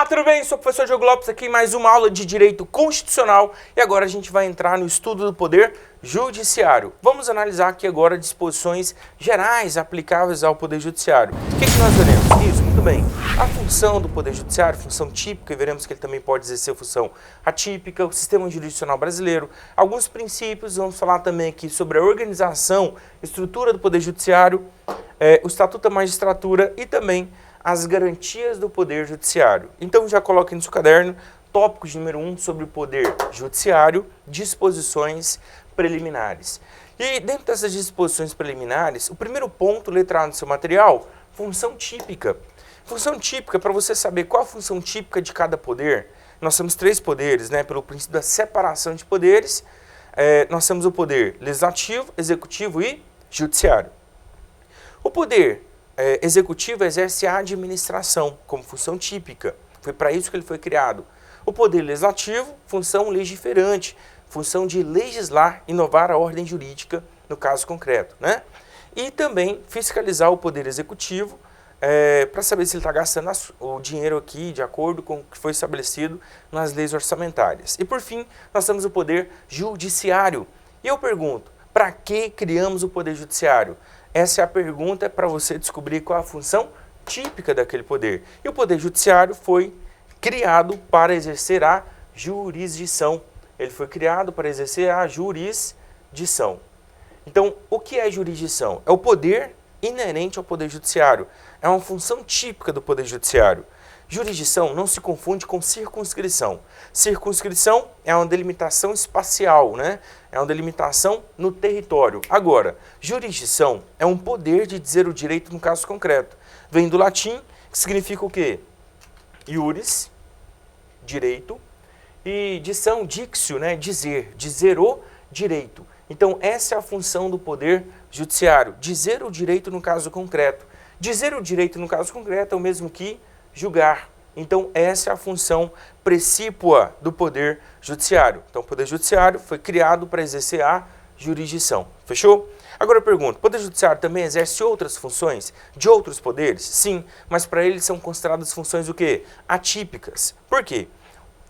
Olá, tudo bem? Sou o professor Diogo Lopes aqui em mais uma aula de Direito Constitucional e agora a gente vai entrar no estudo do Poder Judiciário. Vamos analisar aqui agora disposições gerais aplicáveis ao Poder Judiciário. O que nós veremos? Isso, muito bem. A função do Poder Judiciário, função típica, e veremos que ele também pode exercer função atípica, o sistema jurisdicional brasileiro, alguns princípios, vamos falar também aqui sobre a organização, estrutura do Poder Judiciário, o Estatuto da Magistratura e também as garantias do Poder Judiciário. Então já coloque no seu caderno, tópicos número 1 sobre o Poder Judiciário, disposições preliminares. E dentro dessas disposições preliminares, o primeiro ponto, letrado no seu material, função típica. Função típica, para você saber qual a função típica de cada poder, nós temos 3 poderes, né? Pelo princípio da separação de poderes, nós temos o poder legislativo, executivo e judiciário. O poder executivo exerce a administração como função típica. Foi para isso que ele foi criado. O poder legislativo, função legiferante, função de legislar, inovar a ordem jurídica no caso concreto, né? E também fiscalizar o poder executivo para saber se ele está gastando o dinheiro aqui de acordo com o que foi estabelecido nas leis orçamentárias. E por fim, nós temos o poder judiciário. E eu pergunto, para que criamos o poder judiciário? Essa é a pergunta para você descobrir qual a função típica daquele poder. E o Poder Judiciário foi criado para exercer a jurisdição. Ele foi criado para exercer a jurisdição. Então, o que é jurisdição? É o poder inerente ao Poder Judiciário. É uma função típica do Poder Judiciário. Jurisdição não se confunde com circunscrição. Circunscrição é uma delimitação espacial, né? É uma delimitação no território. Agora, jurisdição é um poder de dizer o direito no caso concreto. Vem do latim, que significa o quê? Iuris, direito, e dição, dictio, né? Dizer o direito. Então, essa é a função do Poder Judiciário, dizer o direito no caso concreto. Dizer o direito no caso concreto é o mesmo que julgar. Então, essa é a função precípua do Poder Judiciário. Então, o Poder Judiciário foi criado para exercer a jurisdição. Fechou? Agora eu pergunto, o Poder Judiciário também exerce outras funções de outros poderes? Sim, mas para eles são consideradas funções o quê? Atípicas. Por quê?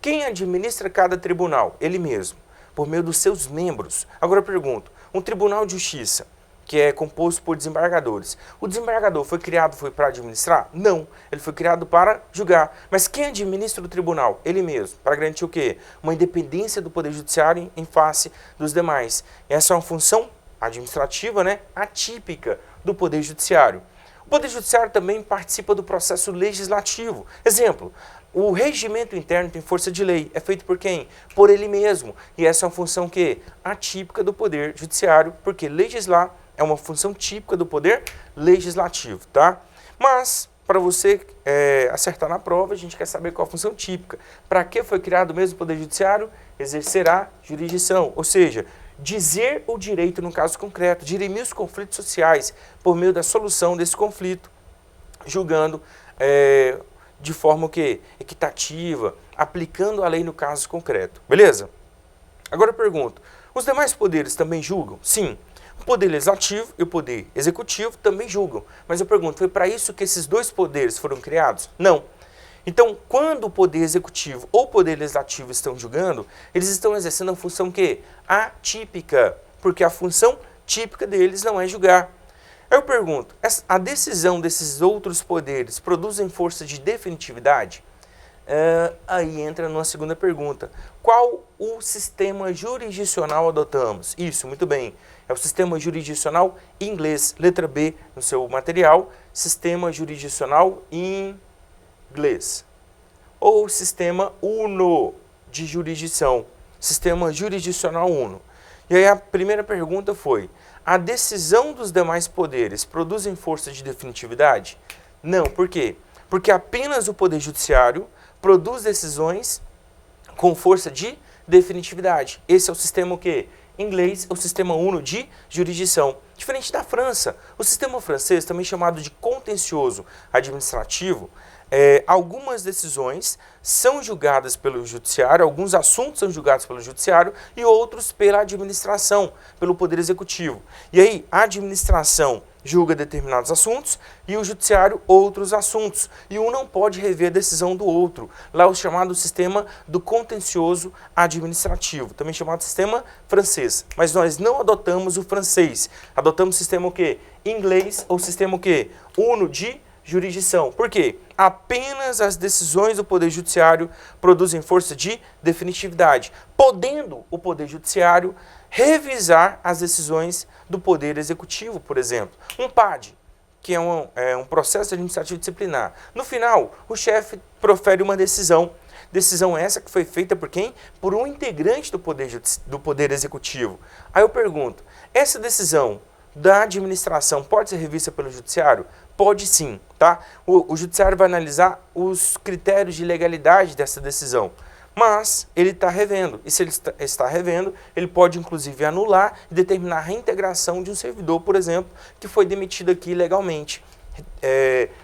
Quem administra cada tribunal? Ele mesmo, por meio dos seus membros. Agora eu pergunto, um tribunal de justiça, que é composto por desembargadores. O desembargador foi para administrar? Não, ele foi criado para julgar. Mas quem administra o tribunal? Ele mesmo, para garantir o quê? Uma independência do Poder Judiciário em face dos demais. Essa é uma função administrativa, né, atípica do Poder Judiciário. O Poder Judiciário também participa do processo legislativo. Exemplo, o regimento interno tem força de lei. É feito por quem? Por ele mesmo. E essa é uma função que atípica do Poder Judiciário, porque legislar é uma função típica do Poder Legislativo, tá? Mas, para você acertar na prova, a gente quer saber qual a função típica. Para que foi criado mesmo o Poder Judiciário? Exercer a jurisdição, ou seja, dizer o direito no caso concreto, dirimir os conflitos sociais por meio da solução desse conflito, julgando de forma o quê? Equitativa, aplicando a lei no caso concreto. Beleza? Agora eu pergunto, os demais poderes também julgam? Sim. O Poder Legislativo e o Poder Executivo também julgam. Mas eu pergunto, foi para isso que esses dois poderes foram criados? Não. Então, quando o Poder Executivo ou o Poder Legislativo estão julgando, eles estão exercendo a função que? Atípica. Porque a função típica deles não é julgar. Aí eu pergunto, a decisão desses outros poderes produzem força de definitividade? Aí entra numa segunda pergunta. Qual o sistema jurisdicional adotamos? Isso, muito bem. É o sistema jurisdicional inglês. Letra B no seu material. Sistema jurisdicional inglês. Ou sistema UNO de jurisdição. Sistema jurisdicional UNO. E aí a primeira pergunta foi, a decisão dos demais poderes produzem força de definitividade? Não, por quê? Porque apenas o Poder Judiciário produz decisões com força de definitividade. Esse é o sistema o quê? Inglês, o sistema UNO de jurisdição. Diferente da França, o sistema francês, também chamado de contencioso administrativo, algumas decisões são julgadas pelo judiciário, alguns assuntos são julgados pelo judiciário e outros pela administração, pelo Poder Executivo. E aí, a administração julga determinados assuntos e o judiciário outros assuntos. E um não pode rever a decisão do outro. Lá é o chamado sistema do contencioso administrativo, também chamado sistema francês. Mas nós não adotamos o francês. Adotamos o sistema o quê? Inglês ou sistema o quê? Uno de jurisdição. Por quê? Apenas as decisões do Poder Judiciário produzem força de definitividade, podendo o Poder Judiciário revisar as decisões do Poder Executivo, por exemplo. Um PAD, que é um processo administrativo disciplinar. No final, o chefe profere uma decisão. Decisão essa que foi feita por quem? Por um integrante do Poder Executivo. Aí eu pergunto, essa decisão da administração pode ser revista pelo Judiciário? Pode sim, tá? O Judiciário vai analisar os critérios de legalidade dessa decisão, mas ele está revendo. E se ele está revendo, ele pode inclusive anular e determinar a reintegração de um servidor, por exemplo, que foi demitido aqui ilegalmente,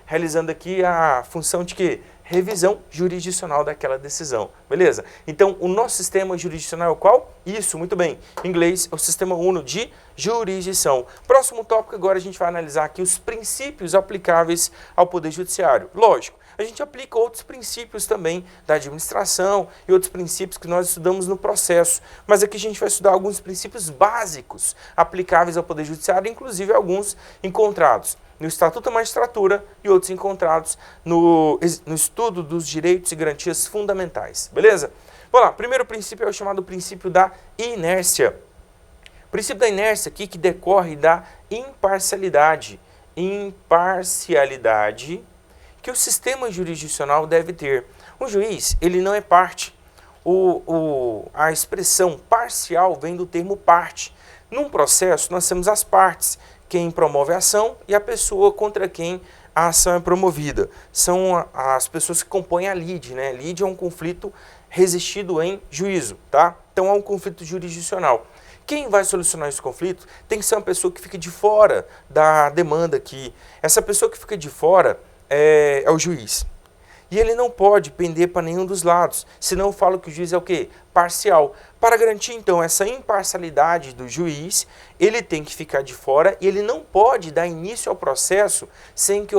realizando aqui a função de quê? Revisão jurisdicional daquela decisão, beleza? Então, o nosso sistema jurisdicional é qual? Isso, muito bem. Em inglês, é o sistema uno de jurisdição. Próximo tópico, agora a gente vai analisar aqui os princípios aplicáveis ao Poder Judiciário. Lógico, a gente aplica outros princípios também da administração e outros princípios que nós estudamos no processo. Mas aqui a gente vai estudar alguns princípios básicos aplicáveis ao Poder Judiciário, inclusive alguns encontrados no Estatuto da Magistratura e outros encontrados no estudo dos direitos e garantias fundamentais. Beleza? Vamos lá. Primeiro princípio é o chamado princípio da inércia. O princípio da inércia aqui que decorre da imparcialidade. Imparcialidade que o sistema jurisdicional deve ter. O juiz, ele não é parte. A expressão parcial vem do termo parte. Num processo, nós temos as partes, quem promove a ação e a pessoa contra quem a ação é promovida. São as pessoas que compõem a lide, né? Lide é um conflito resistido em juízo, tá? Então é um conflito jurisdicional. Quem vai solucionar esse conflito tem que ser uma pessoa que fica de fora da demanda aqui. Essa pessoa que fica de fora é o juiz. E ele não pode pender para nenhum dos lados, senão eu falo que o juiz é o quê? Parcial. Para garantir, então, essa imparcialidade do juiz, ele tem que ficar de fora e ele não pode dar início ao processo sem que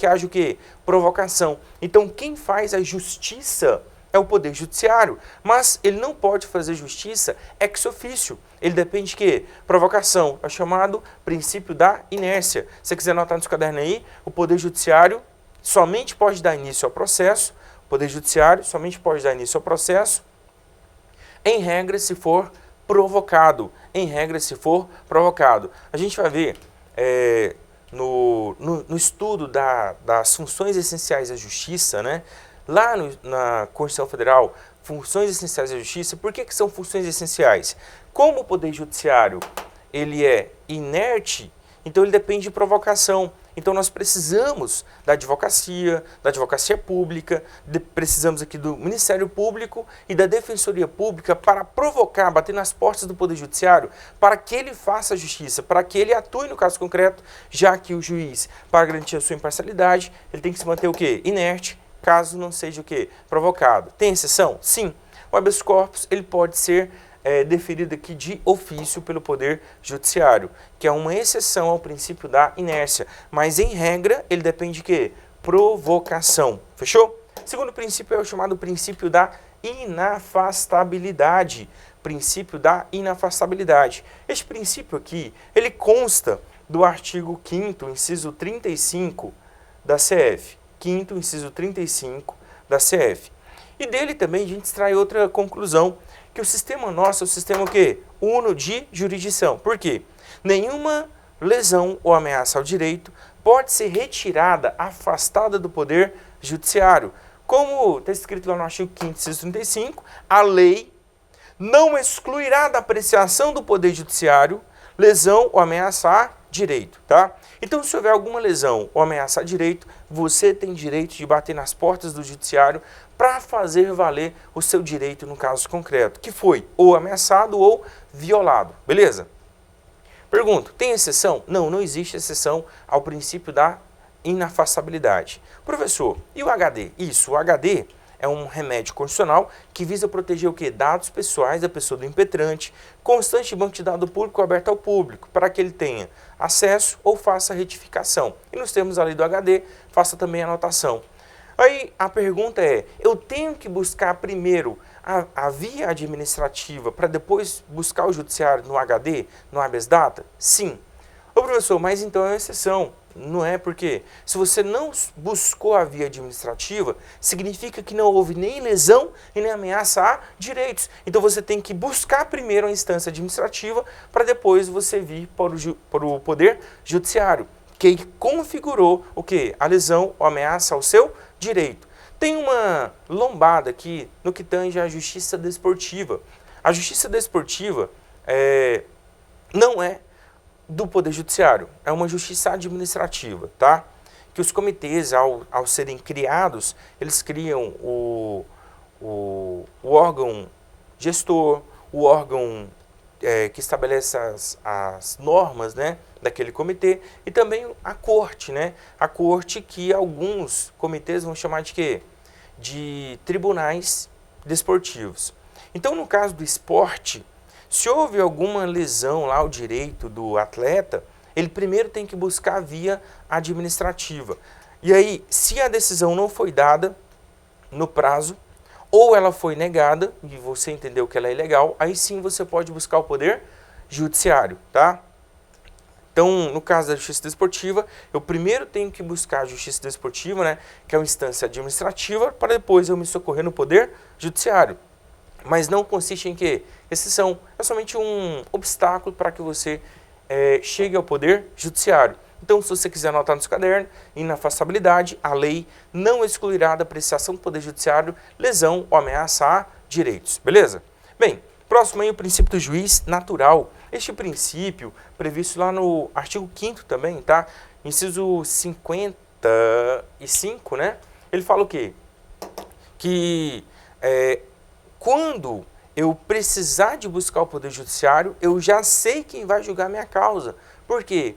haja o quê? Provocação. Então, quem faz a justiça é o Poder Judiciário, mas ele não pode fazer justiça ex officio. Ele depende de quê? Provocação. É o chamado princípio da inércia. Se você quiser anotar no seu caderno aí, o Poder Judiciário somente pode dar início ao processo, o Poder Judiciário somente pode dar início ao processo, em regra, se for provocado. Em regra, se for provocado. A gente vai ver no estudo das funções essenciais da Justiça, né? Lá na Constituição Federal, funções essenciais da Justiça, por que são funções essenciais? Como o Poder Judiciário ele é inerte, então ele depende de provocação. Então nós precisamos da advocacia pública, precisamos aqui do Ministério Público e da Defensoria Pública para provocar, bater nas portas do Poder Judiciário, para que ele faça a justiça, para que ele atue no caso concreto, já que o juiz, para garantir a sua imparcialidade, ele tem que se manter o quê? Inerte, caso não seja o quê? Provocado. Tem exceção? Sim. O habeas corpus, ele pode ser deferido aqui de ofício pelo Poder Judiciário, que é uma exceção ao princípio da inércia, mas em regra ele depende de quê? Provocação. Fechou? Segundo princípio é o chamado princípio da inafastabilidade. Princípio da inafastabilidade. Este princípio aqui, ele consta do artigo 5º, inciso 35 da CF. 5º, inciso 35 da CF. E dele também a gente extrai outra conclusão, que o sistema nosso é o sistema o quê? Uno de jurisdição. Por quê? Nenhuma lesão ou ameaça ao direito pode ser retirada, afastada do Poder Judiciário. Como está escrito lá no artigo 5º, inciso 35, a lei não excluirá da apreciação do Poder Judiciário lesão ou ameaça a direito, tá? Então, se houver alguma lesão ou ameaça a direito, você tem direito de bater nas portas do Judiciário para fazer valer o seu direito no caso concreto, que foi ou ameaçado ou violado, beleza? Pergunto, tem exceção? Não, não existe exceção ao princípio da inafastabilidade. Professor, e o HD? Isso, o HD é um remédio constitucional que visa proteger o quê? Dados pessoais da pessoa do impetrante, constante banco de dados público aberto ao público, para que ele tenha acesso ou faça retificação. E nos termos da lei do HD, faça também anotação. Aí a pergunta é, eu tenho que buscar primeiro a via administrativa para depois buscar o judiciário no HD, no habeas data? Sim. Ô professor, mas então é uma exceção. Não é, porque se você não buscou a via administrativa, significa que não houve nem lesão e nem ameaça a direitos. Então você tem que buscar primeiro a instância administrativa para depois você vir para o Poder Judiciário, que configurou o quê? A lesão ou ameaça ao seu direito. Tem uma lombada aqui no que tange à justiça desportiva. A justiça desportiva não é do Poder Judiciário, é uma justiça administrativa, tá? Que os comitês, ao serem criados, eles criam o órgão gestor, o órgão que estabelece as normas, né, daquele comitê, e também a corte, né? A corte que alguns comitês vão chamar de quê? De tribunais desportivos. Então, no caso do esporte, se houve alguma lesão lá ao direito do atleta, ele primeiro tem que buscar a via administrativa. E aí, se a decisão não foi dada no prazo, ou ela foi negada, e você entendeu que ela é ilegal, aí sim você pode buscar o Poder Judiciário, tá? Então, no caso da justiça desportiva, eu primeiro tenho que buscar a justiça desportiva, né, que é uma instância administrativa, para depois eu me socorrer no Poder Judiciário. Mas não consiste em quê? Exceção. É somente um obstáculo para que você chegue ao Poder Judiciário. Então, se você quiser anotar no seu caderno, inafastabilidade, a lei não excluirá da apreciação do Poder Judiciário lesão ou ameaça a direitos. Beleza? Bem, próximo aí o princípio do juiz natural. Este princípio, previsto lá no artigo 5º também, tá? Inciso 55, né? Ele fala o quê? Que quando eu precisar de buscar o Poder Judiciário, eu já sei quem vai julgar minha causa. Por quê?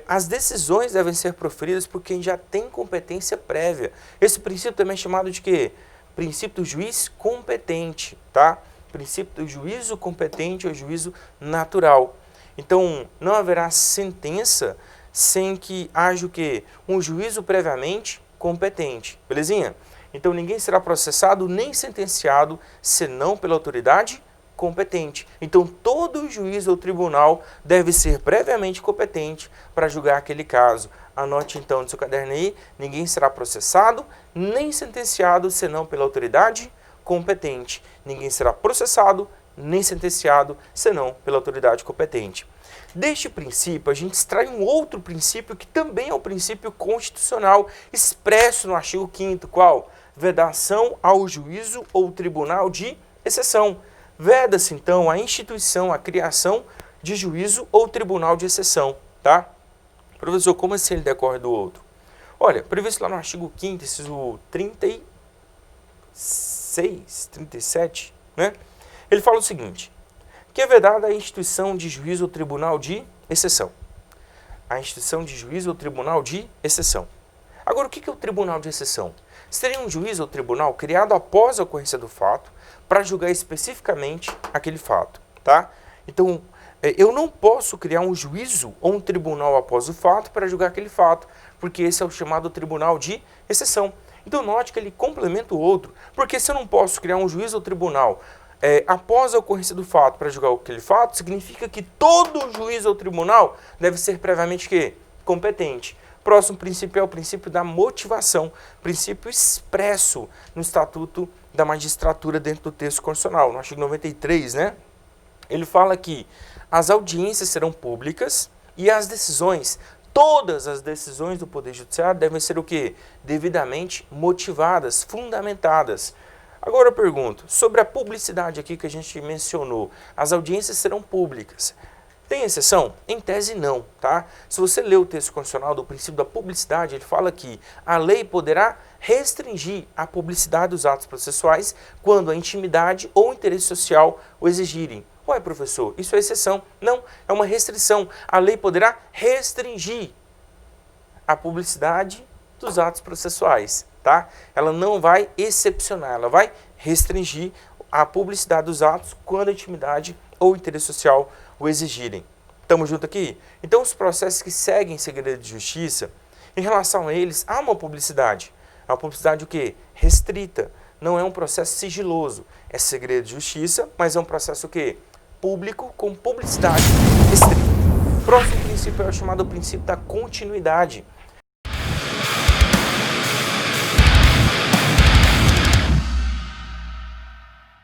As decisões devem ser proferidas por quem já tem competência prévia. Esse princípio também é chamado de quê? Princípio do juiz competente, tá? Princípio do juízo competente ou juízo natural. Então, não haverá sentença sem que haja o quê? Um juízo previamente competente. Belezinha? Então, ninguém será processado nem sentenciado senão pela autoridade competente. Então, todo juiz ou tribunal deve ser previamente competente para julgar aquele caso. Anote então no seu caderno aí, ninguém será processado nem sentenciado senão pela autoridade competente. Ninguém será processado nem sentenciado senão pela autoridade competente. Deste princípio, a gente extrai um outro princípio que também é o princípio constitucional expresso no artigo 5º, qual? Vedação ao juízo ou tribunal de exceção. Veda-se, então, a instituição, a criação de juízo ou tribunal de exceção, tá? Professor, como assim ele decorre do outro? Olha, previsto lá no artigo 5º, inciso 36, 37, né? Ele fala o seguinte, que é vedada a instituição de juízo ou tribunal de exceção. A instituição de juízo ou tribunal de exceção. Agora, o que é o tribunal de exceção? Seria um juízo ou tribunal criado após a ocorrência do fato para julgar especificamente aquele fato, tá? Então, eu não posso criar um juízo ou um tribunal após o fato para julgar aquele fato, porque esse é o chamado tribunal de exceção. Então, note que ele complementa o outro, porque se eu não posso criar um juízo ou tribunal após a ocorrência do fato para julgar aquele fato, significa que todo juiz ou tribunal deve ser previamente quê? Competente. Próximo princípio é o princípio da motivação, princípio expresso no Estatuto da Magistratura dentro do texto constitucional, no artigo 93, né? Ele fala que as audiências serão públicas e as decisões, todas as decisões do Poder Judiciário devem ser o quê? Devidamente motivadas, fundamentadas. Agora eu pergunto, sobre a publicidade aqui que a gente mencionou, as audiências serão públicas. Tem exceção? Em tese não, tá? Se você ler o texto constitucional do princípio da publicidade, ele fala que a lei poderá restringir a publicidade dos atos processuais quando a intimidade ou o interesse social o exigirem. Ué, professor, isso é exceção? Não, é uma restrição. A lei poderá restringir a publicidade dos atos processuais, tá? tá? Ela não vai excepcionar, ela vai restringir a publicidade dos atos quando a intimidade ou interesse social o exigirem. Estamos juntos aqui? Então, os processos que seguem segredo de justiça, em relação a eles, há uma publicidade. É uma publicidade o quê? Restrita. Não é um processo sigiloso. É segredo de justiça, mas é um processo o quê? Público com publicidade restrita. O próximo princípio é o chamado princípio da continuidade.